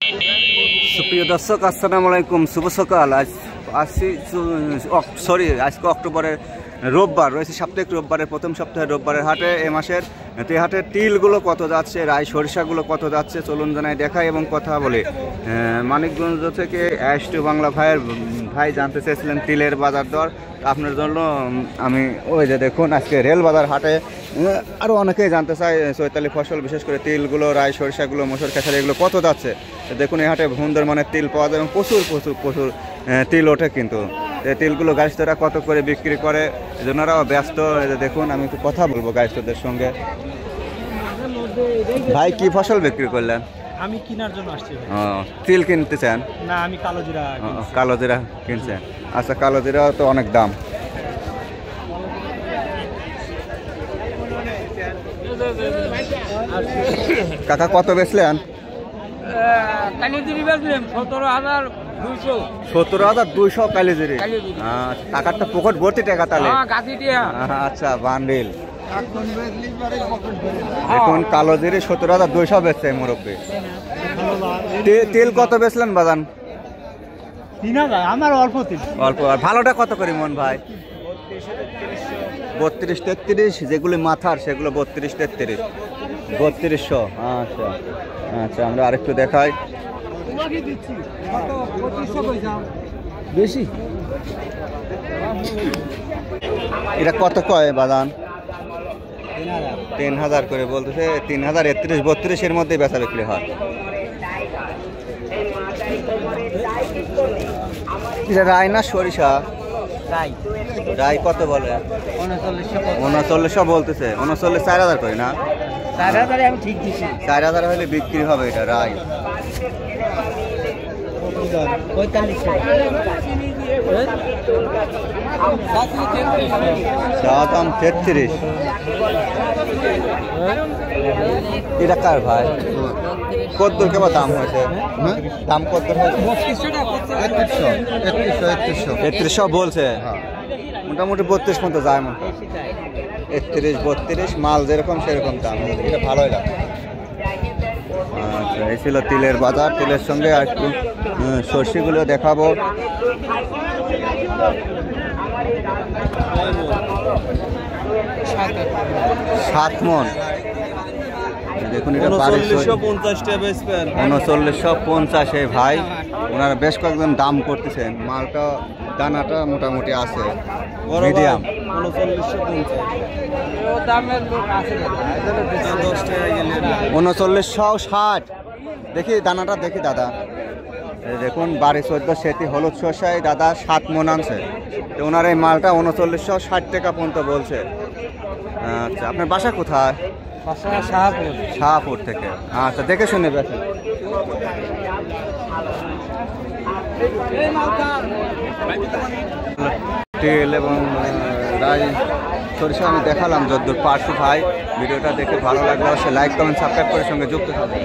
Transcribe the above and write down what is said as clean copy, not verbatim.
সুপ্রিয় দর্শক, আসসালামু আলাইকুম। শুভ সকাল। আজকে অক্টোবরের রোববার রয়েছে, সাপ্তাহিক রোববারের প্রথম সপ্তাহের রোববারের হাটে এ মাসের। তো এই হাটের তিলগুলো কত যাচ্ছে, রায় সরিষাগুলো কত যাচ্ছে চলুন জানাই দেখাই এবং কথা বলে। মানিকগঞ্জ থেকে অ্যাস্টু বাংলা ভাই জানতে চেয়েছিলেন তিলের বাজার দর। আপনার জন্য আমি ওই যে দেখুন আজকে রেল বাজার হাটে আরও অনেকেই জানতে চায় চৈতালি ফসল, বিশেষ করে তিলগুলো, রায় সরিষাগুলো, মসুর খেসারি এগুলো কত যাচ্ছে। দেখুন এই হাটে সুন্দর মানের তিল পাওয়া যায় এবং প্রচুর প্রচুর প্রচুর তিল ওঠে। কিন্তু এই তিলগুলো গাছতরা কত করে বিক্রি করে, এজন্যরাও ব্যস্ত। দেখুন আমি একটু কথা বলবো গাছতদের সঙ্গে। ভাই কি ফসল বিক্রি করলেন? আমি কেনার জন্য আসছি। তিল কিনতে চান? না, আমি কালো জিরা। কালো জিরা কিনছেন? আচ্ছা, কালো জিরা তো অনেক দাম। কাকা কত বেচলেন? 17,200 কালিজিরি। টাকার তো পকেট ভর্তি টাকা তাহলে। আচ্ছা, বান্ডিল। এখন কালো জিরি 17,200 বেচছে মুরব্বী। তেল কত বেচলেন বাজান? 3,000। আমার অল্প তিল। অল্প। আর ভালোটা কত করি মন ভাই? 32-33। যেগুলি মাথার সেগুলো 32-33। 3200। আচ্ছা আচ্ছা, আমরা আরেকটু দেখাই। বেশি এটা কত কয় বাদান? 3,000 করে বলতেছে। 3,000, 31-32 এর মধ্যে বেচা বিক্রি হয়। এটা রায় না সরিষা? রায় কত বলে? 3900 বলতেছে। 39, 4,000 করে না? 4,000 আমি ঠিক দিছি। 4,000 হলে বিক্রি হবে এটা রায়। দাম 33। এটা কার ভাই? কত কেমন দাম হয়েছে? দাম কত হয়েছে? 3100 বলছে। মোটামুটি 32 পর্যন্ত যায়। মোটা 31-32 মাল যেরকম সেরকম দাম। এটা ভালোই লাগে। আচ্ছা, এই ছিল তিলের বাজার। তিলের সঙ্গে আর একটু সর্ষেগুলো দেখাবো। 7 মন। দেখুন এটা 3950 ভাই। ওনারা বেশ কয়েকজন দাম করতেছেন। মালটা দানাটা মোটামুটি আছে, মিডিয়াম। 3960। দেখি দানাটা দেখি দাদা। দেখুন 12-14 সেটি হলুদ শসায় দাদা 7 মন আনছে। তো ওনার এই মালটা 3960 টাকা পর্যন্ত বলছে। আচ্ছা, আপনার বাসা কোথায়? শাহপুর থেকে। আচ্ছা, দেখে শুনে বেছেন। তেল এবং রাই সরিষা আমি দেখালাম যদ্দূর পারছি ভাই। ভিডিওটা দেখে ভালো লাগলে অবশ্যই লাইক, কমেন্ট, সাবস্ক্রাইব করে সঙ্গে যুক্ত থাকবেন।